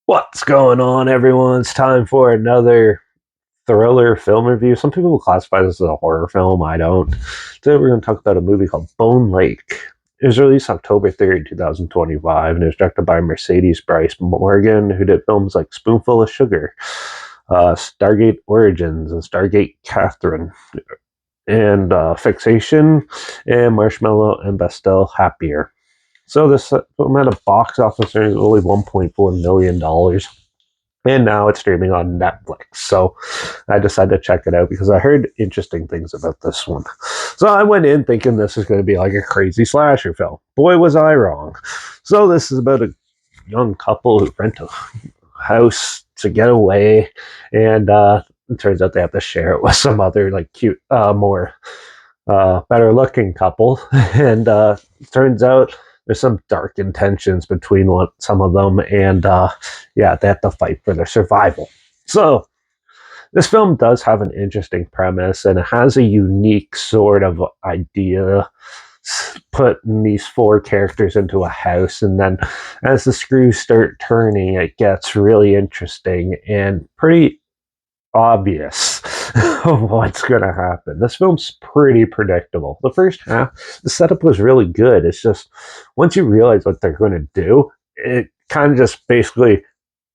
What's going on, everyone? It's time for another thriller film review. Some people will classify this as a horror film. I don't. Today we're going to talk about a movie called Bone Lake. It was released October 3rd, 2025, and it was directed by Mercedes Bryce Morgan, who did films like Spoonful of Sugar, Stargate Origins, and Stargate Catherine, and Fixation, and Marshmallow and Bastille Happier. So this film had a box office earnings of only $1.4 million. And now it's streaming on Netflix. So I decided to check it out because I heard interesting things about this one. So I went in thinking this is going to be like a crazy slasher film. Boy, was I wrong. So this is about a young couple who rent a house to get away, and it turns out they have to share it with some other like cute, more better looking couple. And it turns out there's some dark intentions between some of them, and yeah, they have to fight for their survival. So this film does have an interesting premise, and it has a unique sort of idea, putting these four characters into a house, and then as the screws start turning, it gets really interesting and pretty obvious of what's going to happen. This film's pretty predictable. The first half, the setup was really good. It's just once you realize what they're going to do, it kind of just basically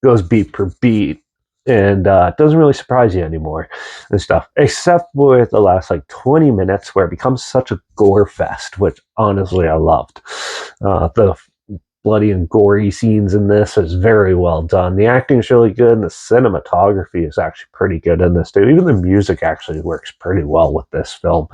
goes beat per beat, and it doesn't really surprise you anymore and stuff, except for the last like 20 minutes where it becomes such a gore fest, which honestly I loved. The bloody and gory scenes in this is very well done. The acting is really good, and the cinematography is actually pretty good in this too. Even the music actually works pretty well with this film.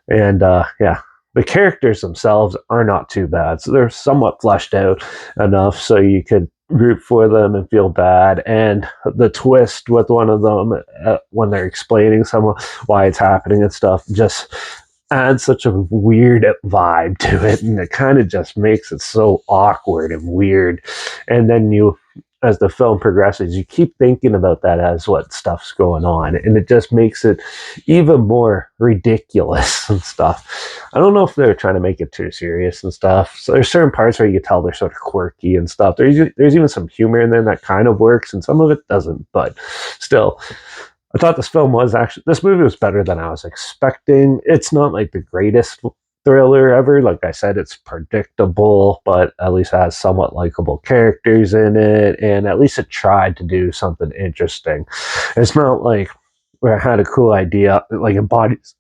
And yeah, the characters themselves are not too bad. So they're somewhat fleshed out enough so you could root for them and feel bad. And the twist with one of them when they're explaining why it's happening and stuff just adds such a weird vibe to it, and it kind of just makes it so awkward and weird. And then as the film progresses, you keep thinking about that as what stuff's going on, and it just makes it even more ridiculous and stuff. I don't know if they're trying to make it too serious and stuff. So there's certain parts where you can tell they're sort of quirky and stuff. There's even some humor in there that kind of works, and some of it doesn't, but still, I thought this movie was better than I was expecting. It's not like the greatest thriller ever. Like I said, it's predictable, but at least it has somewhat likable characters in it, and at least it tried to do something interesting. It's not like where I had a cool idea, like in bodies,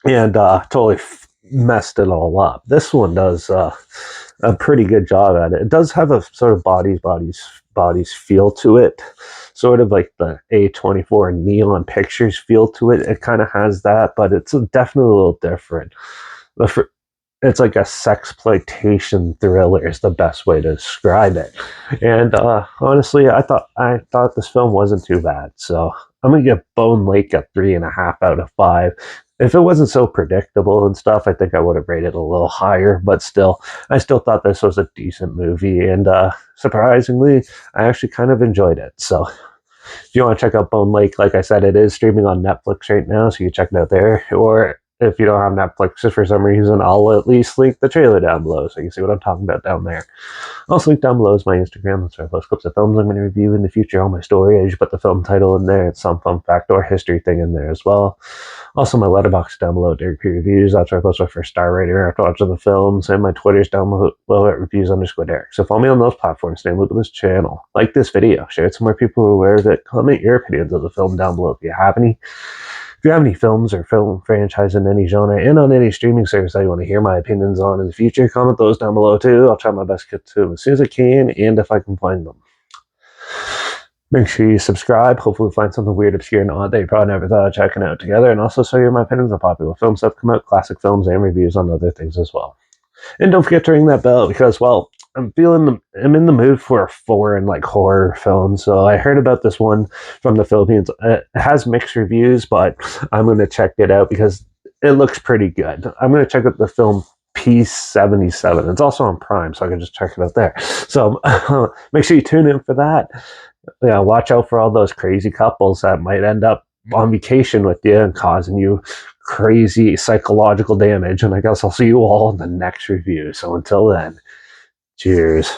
and totally messed it all up. This one does a pretty good job at it. It does have a sort of bodies feel to it, sort of like the A24 Neon Pictures feel to it. It kind of has that, but it's definitely a little different. It's like a sexploitation thriller is the best way to describe it. And honestly, I thought this film wasn't too bad. So I'm gonna give Bone Lake a 3.5 out of 5. If it wasn't so predictable and stuff, I think I would have rated it a little higher. But still, I still thought this was a decent movie, and surprisingly, I actually kind of enjoyed it. So if you want to check out Bone Lake, like I said, it is streaming on Netflix right now, so you can check it out there. Or if you don't have Netflix, if for some reason, I'll at least link the trailer down below so you can see what I'm talking about down there. Also, link down below is my Instagram. That's where I post clips of films I'm going to review in the future. All my story, I usually put the film title in there. It's some fun fact or history thing in there as well. Also, my Letterbox down below, Derek P Reviews. That's where I post my first star rating after watching the films. And my Twitter's down below at reviews_Derek. So follow me on those platforms. Stay in loop with this channel. Like this video. Share it to more people who are aware of it. Comment your opinions of the film down below if you have any. If you have any films or film franchise in any genre and on any streaming service that you want to hear my opinions on in the future, comment those down below too. I'll try my best to get to them as soon as I can and if I can find them. Make sure you subscribe. Hopefully find something weird, obscure, and odd that you probably never thought of checking out together. And also show you my opinions on popular film stuff come out, classic films, and reviews on other things as well. And don't forget to ring that bell because, well, I'm in the mood for a foreign like horror film. So I heard about this one from the Philippines. It has mixed reviews, but I'm going to check it out because it looks pretty good. I'm going to check out the film P77. It's also on Prime, so I can just check it out there. So make sure you tune in for that. Yeah, watch out for all those crazy couples that might end up on vacation with you and causing you crazy psychological damage. And I guess I'll see you all in the next review. So until then, cheers.